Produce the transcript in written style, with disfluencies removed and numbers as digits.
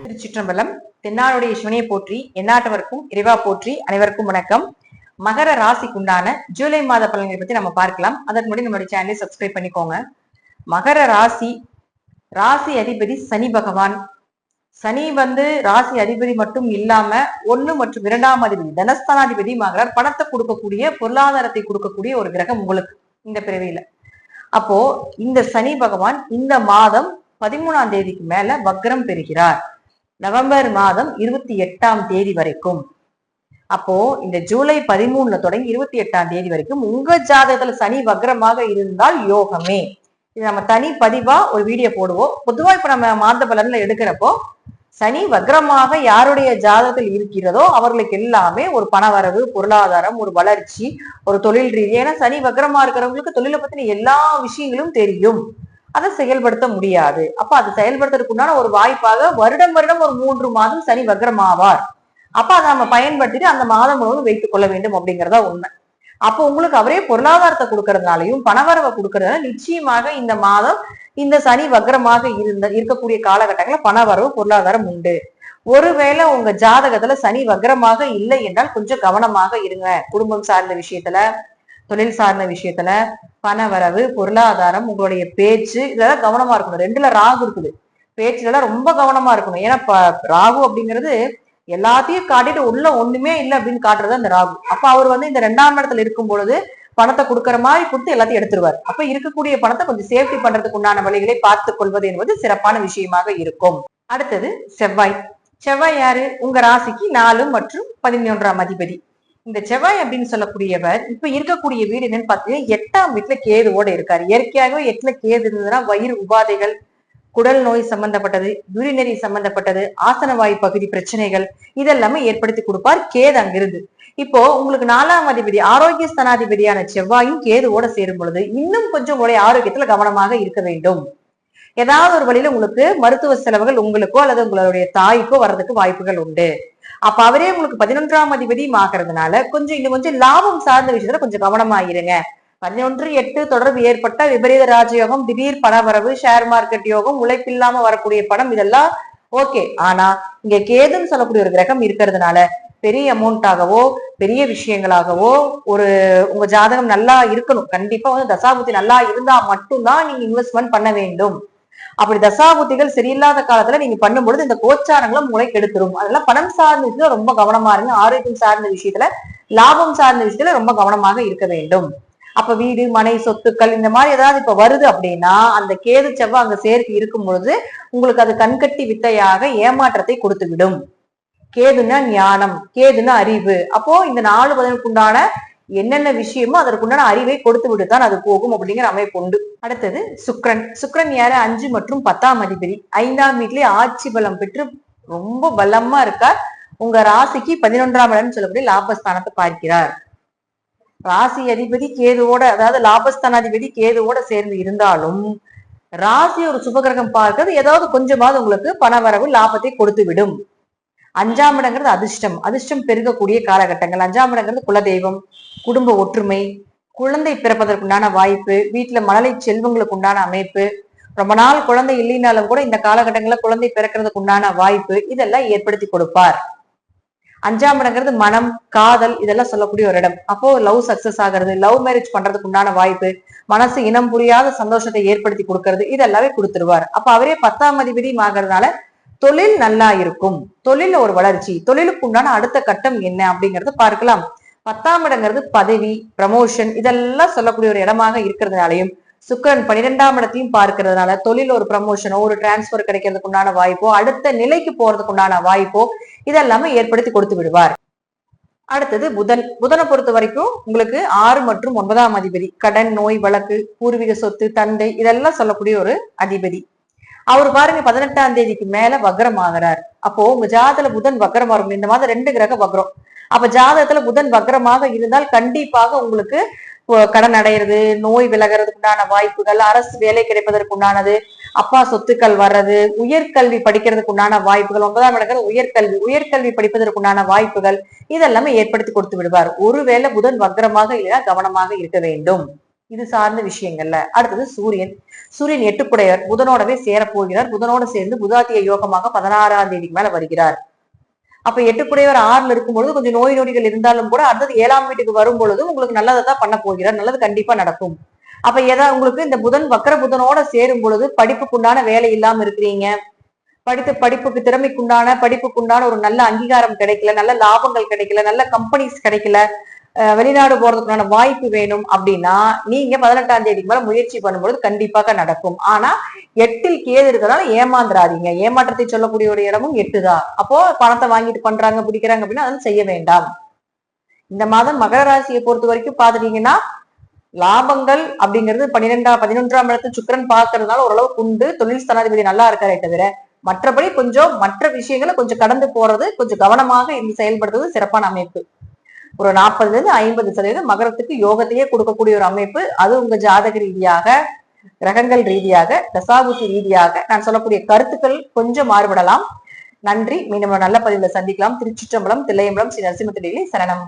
திருச்சிற்றம்பலம். தென்னாடுடைய சிவனையை போற்றி, எந்நாட்டவருக்கும் இறைவா போற்றி. அனைவருக்கும் வணக்கம். மகர ராசிக்குண்டான ஜூலை மாத பலன்களை பத்தி நம்ம பார்க்கலாம். அதற்கு முன்னாடி நம்மளுடைய சேனலை சப்ஸ்கிரைப் பண்ணிக்கோங்க. மகர ராசி அதிபதி சனி பகவான். சனி ராசி அதிபதி மட்டும் இல்லாம 1 மற்றும் 2ஆம் அதிபதி தனஸ்தானாதிபதி ஆகிறார். பணத்தை கொடுக்கக்கூடிய, பொருளாதாரத்தை கொடுக்கக்கூடிய ஒரு கிரகம் உங்களுக்கு இந்த பிறவியில. அப்போ இந்த சனி பகவான் இந்த மாதம் 13ஆம் தேதிக்கு மேல வக்ரம் பெறுகிறார். நவம்பர் மாதம் 28ஆம் தேதி வரைக்கும். அப்போ இந்த ஜூலை 13 தொடங்கி 28ஆம் தேதி வரைக்கும் உங்க ஜாதகத்துல சனி வக்ரமாக இருந்தால் யோகமே. இது நம்ம தனி பதிவா ஒரு வீடியோ போடுவோம். பொதுவா இப்ப நம்ம மாத பலன்ல எடுக்கிறப்போ சனி வக்ரமாக யாருடைய ஜாதகத்தில் இருக்கிறதோ அவர்களுக்கு எல்லாமே ஒரு பணவரவு, பொருளாதாரம், ஒரு வளர்ச்சி, ஒரு தொழில் ரீதி. ஏன்னா சனி வக்ரமா இருக்கிறவங்களுக்கு தொழிலை பத்தின எல்லா விஷயங்களும் தெரியும், அதை செயல்படுத்த முடியாது. அப்ப அதை செயல்படுத்துறதுக்கு உண்டான ஒரு வாய்ப்பாக வருடம் ஒரு 3 மாதம் சனி வக்ரமாவார். அப்ப அதை நம்ம பயன்படுத்திட்டு அந்த மாதம் முழுவதும் வைத்துக் கொள்ள வேண்டும் அப்படிங்கிறதா உண்மை. அப்போ உங்களுக்கு அவரே பொருளாதாரத்தை கொடுக்கறதுனாலையும் பணவரவை கொடுக்கறதுனால நிச்சயமாக இந்த மாதம் இந்த சனி வக்ரமாக இருக்கக்கூடிய காலகட்டங்கள்ல பணவரவு, பொருளாதாரம் உண்டு. ஒருவேளை உங்க ஜாதகத்துல சனி வக்ரமாக இல்லை என்றால் கொஞ்சம் கவனமாக இருங்க. குடும்பம் சார்ந்த விஷயத்துல, தொழில் சார்ந்த விஷயத்துல, பணவரவு, பொருளாதாரம், உங்களுடைய பேச்சு இதெல்லாம் கவனமா இருக்கணும். 2ல ராகு இருக்குது. பேச்சுல ரொம்ப கவனமா இருக்கணும். ஏன்னா ராகு அப்படிங்கிறது எல்லாத்தையும் காட்டிட்டு உள்ள ஒண்ணுமே இல்லை அப்படின்னு காட்டுறது அந்த ராகு. அப்ப அவர் இந்த 2ஆம் இடத்துல இருக்கும் பொழுது பணத்தை கொடுக்கற மாதிரி கொடுத்து எல்லாத்தையும் எடுத்துருவார். அப்ப இருக்கக்கூடிய பணத்தை கொஞ்சம் சேஃப்டி பண்றதுக்கு உண்டான வழிகளை பார்த்துக் கொள்வது என்பது சிறப்பான விஷயமாக இருக்கும். அடுத்தது செவ்வாய். செவ்வாய் யாரு? உங்க ராசிக்கு 4 மற்றும் 11ஆம் அதிபதி. இந்த செவ்வாய் அப்படின்னு சொல்லக்கூடியவர் இப்ப இருக்கக்கூடிய வீடு என்னன்னு பார்த்தீங்கன்னா 8ஆம் வீட்டுல கேதுவோட இருக்காரு. இயற்கையாகவே 8ல கேது இருந்ததுன்னா வயிறு உபாதைகள், குடல் நோய் சம்பந்தப்பட்டது, யூரினரி சம்பந்தப்பட்டது, ஆசனவாயு பகுதி பிரச்சனைகள் இதெல்லாமே ஏற்படுத்தி கொடுப்பார் கேது அங்கிருந்து. இப்போ உங்களுக்கு 4ஆம் அதிபதி ஆரோக்கிய ஸ்தானாதிபதியான செவ்வாயும் கேதுவோட சேரும் பொழுது இன்னும் கொஞ்சம் உங்களுடைய ஆரோக்கியத்துல கவனமாக இருக்க வேண்டும். ஏதாவது ஒரு வழியில உங்களுக்கு மருத்துவ செலவுகள் உங்களுக்கோ அல்லது உங்களுடைய தாய்க்கோ வர்றதுக்கு வாய்ப்புகள் உண்டு. அப்ப அவரே உங்களுக்கு 11ஆம் அதிபதியும் ஆகிறதுனால இன்னும் கொஞ்சம் லாபம் சார்ந்த விஷயத்துல கொஞ்சம் கவனமா இருங்க. 11-8 தொடர்பு ஏற்பட்ட விபரீத ராஜயோகம், திடீர் பணவரவு, ஷேர் மார்க்கெட் யோகம், உழைப்பில்லாம வரக்கூடிய பணம் இதெல்லாம் ஓகே. ஆனா இங்க கேதுன்னு சொல்லக்கூடிய ஒரு கிரகம் இருக்கிறதுனால பெரிய அமௌண்டாகவோ பெரிய விஷயங்களாகவோ உங்க ஜாதகம் நல்லா இருக்கணும். கண்டிப்பா தசாபுத்தி நல்லா இருந்தா மட்டும்தான் நீங்க இன்வெஸ்ட்மெண்ட் பண்ண வேண்டும். அப்படி தசாபுத்திகள் சரியில்லாத காலத்துல நீங்க பண்ணும்பொழுது இந்த கோச்சாரங்களும் உங்களை கெடுத்துரும். அதெல்லாம் பணம் சார்ந்த விஷயத்துல ரொம்ப கவனமா இருங்க. ஆரோக்கியம் சார்ந்த விஷயத்துல, லாபம் சார்ந்த விஷயத்துல ரொம்ப கவனமாக இருக்க வேண்டும். அப்ப வீடு, மனை, சொத்துக்கள் இந்த மாதிரி ஏதாவது இப்ப வருது அப்படின்னா அந்த கேது செவ்வாய் அங்க சேர்க்கை இருக்கும் பொழுது உங்களுக்கு அது கண்கட்டி வித்தையாக ஏமாற்றத்தை கொடுத்து விடும். கேதுன்னா ஞானம், கேதுன்னா அறிவு. அப்போ இந்த 4 பதிலுக்கு உண்டான என்னென்ன விஷயமோ அதற்குண்டான அறிவை கொடுத்து விட்டுதான் அது போகும் அப்படிங்கிற அமைப்பு உண்டு. அடுத்தது சுக்கிரன். சுக்கிரன் யாரு? 5 மற்றும் 10ஆம் அதிபதி. 5ஆம் வீட்டிலேயே ஆட்சி பலம் பெற்று ரொம்ப பலமா இருக்கார். உங்க ராசிக்கு 11ஆம் இடம்னு சொல்லக்கூடிய லாபஸ்தானத்தை பார்க்கிறார். ராசி அதிபதி கேதுவோட, அதாவது லாபஸ்தானாதிபதி கேதுவோட சேர்ந்து இருந்தாலும் ராசி ஒரு சுபகிரகம் பார்க்கிறது ஏதாவது கொஞ்சமாவது உங்களுக்கு பணவரவு, லாபத்தை கொடுத்து விடும். 5ஆம் இடங்கிறது அதிர்ஷ்டம், அதிர்ஷ்டம் பெருகக்கூடிய காலகட்டங்கள். 5ஆம் இடங்கிறது குலதெய்வம், குடும்ப ஒற்றுமை, குழந்தை பிறப்பதற்குண்டான வாய்ப்பு, வீட்டுல மழலை செல்வங்களுக்கு உண்டான அமைப்பு, ரொம்ப நாள் குழந்தை இல்லைனாலும் கூட இந்த காலகட்டங்கள்ல குழந்தை பிறக்கிறதுக்கு உண்டான வாய்ப்பு இதெல்லாம் ஏற்படுத்தி கொடுப்பார். 5ஆம் இடங்கிறது மனம், காதல் இதெல்லாம் சொல்லக்கூடிய ஒரு இடம். அப்போ லவ் சக்சஸ் ஆகிறது, லவ் மேரேஜ் பண்றதுக்கு உண்டான வாய்ப்பு, மனசு இனம் புரியாத சந்தோஷத்தை ஏற்படுத்தி கொடுக்கறது இதெல்லாமே கொடுத்துருவார். அப்ப அவரே 10ஆம் அதிபதியும் ஆகிறதுனால தொழில் நல்லா இருக்கும். தொழில ஒரு வளர்ச்சி, தொழிலுக்கு உண்டான அடுத்த கட்டம் என்ன அப்படிங்கறத பார்க்கலாம். 10ஆம் இடங்கிறது பதவி, ப்ரமோஷன் இதெல்லாம் சொல்லக்கூடிய ஒரு இடமாக இருக்கிறதுனாலையும் சுக்கிரன் 12ஆம் இடத்தையும் பார்க்கிறதுனால தொழில் ஒரு ப்ரமோஷனோ, ஒரு டிரான்ஸ்பர் கிடைக்கிறதுக்கு உண்டான வாய்ப்போ, அடுத்த நிலைக்கு போறதுக்கு உண்டான வாய்ப்போ இதெல்லாமே ஏற்படுத்தி கொடுத்து விடுவார். அடுத்தது புதன். புதனை பொறுத்த வரைக்கும் உங்களுக்கு 6 மற்றும் 9ஆம் அதிபதி. கடன், நோய், வழக்கு, பூர்வீக சொத்து, தந்தை இதெல்லாம் சொல்லக்கூடிய ஒரு அதிபதி. அவர் பாருங்க 18ஆம் தேதிக்கு மேல வக்ரம் ஆகிறார். அப்போ உங்க ஜாதகத்துல புதன் வக்ரம் வரும். இந்த மாதிரி 2 கிரக வக்ரம். அப்ப ஜாதகத்துல புதன் வக்ரமாக இருந்தால் கண்டிப்பாக உங்களுக்கு கடன் அடையிறது, நோய் விலகிறதுக்கு உண்டான வாய்ப்புகள், அரசு வேலை கிடைப்பதற்கு உண்டானது, அப்பா சொத்துக்கள் வர்றது, உயர்கல்வி படிக்கிறதுக்கு உண்டான வாய்ப்புகள், 9ஆம் இடத்துல உயர்கல்வி படிப்பதற்கு உண்டான வாய்ப்புகள் இதெல்லாமே ஏற்படுத்தி கொடுத்து விடுவார். ஒருவேளை புதன் வக்ரமாக இல்லைன்னா கவனமாக இருக்க வேண்டும். இது சார்ந்த விஷயங்கள்ல. அடுத்தது சூரியன். சூரியன் 8 புதனோடவே சேரப்போகிறார். புதனோட சேர்ந்து புதாத்திய யோகமாக 16ஆம் தேதிக்கு மேல வருகிறார். அப்ப 8 6ல இருக்கும்பொழுது கொஞ்சம் நோய் நொடிகள் இருந்தாலும் கூட அடுத்தது 7ஆம் வீட்டுக்கு வரும் பொழுது உங்களுக்கு நல்லதான் பண்ண போகிறார். நல்லது கண்டிப்பா நடக்கும். அப்ப ஏதாவது உங்களுக்கு இந்த புதன் வக்கர புதனோட சேரும் பொழுது படிப்புக்குண்டான வேலை இல்லாம இருக்கிறீங்க, படிப்புக்கு படிப்புக்குண்டான ஒரு நல்ல அங்கீகாரம் கிடைக்கல, நல்ல லாபங்கள் கிடைக்கல, நல்ல கம்பெனிஸ் கிடைக்கல, வெளிநாடு போறதுக்கான வாய்ப்பு வேணும் அப்படின்னா நீங்க 18ஆம் தேதிக்கு மேல முயற்சி பண்ணும்போது கண்டிப்பாக நடக்கும். ஆனா 8ல் கேது இருக்கிறதால ஏமாந்துராதீங்க. ஏமாற்றத்தை சொல்லக்கூடிய ஒரு இடமும் 8 தான். அப்போ பணத்தை வாங்கிட்டு பண்றாங்க பிடிக்கிறாங்க அப்படின்னா அதெல்லாம் செய்ய வேண்டாம். இந்த மாதம் மகர ராசியை பொறுத்த வரைக்கும் பாத்துட்டீங்கன்னா லாபங்கள் அப்படிங்கிறது 11ஆம் இடத்து சுக்கிரன் பார்க்கறதுனால ஓரளவுக்கு உண்டு. தொழில் ஸ்தானாதிபதி நல்லா இருக்காரே தவிர மற்றபடி கொஞ்சம் மற்ற விஷயங்களை கொஞ்சம் கடந்து போறது, கொஞ்சம் கவனமாக இருந்து செயல்படுத்துவது சிறப்பான அமைப்பு. ஒரு 40% மகரத்துக்கு யோகத்தையே கொடுக்கக்கூடிய ஒரு அமைப்பு. அது உங்க ஜாதக ரீதியாக, கிரகங்கள் ரீதியாக, தசாபுத்தி ரீதியாக நான் சொல்லக்கூடிய கருத்துக்கள் கொஞ்சம் மாறுபடலாம். நன்றி. மீண்டும் நல்ல பதிவுல சந்திக்கலாம். திருச்சிற்றம்பலம், தில்லையம்பலம், ஸ்ரீ நரசிம்ம சரணம்.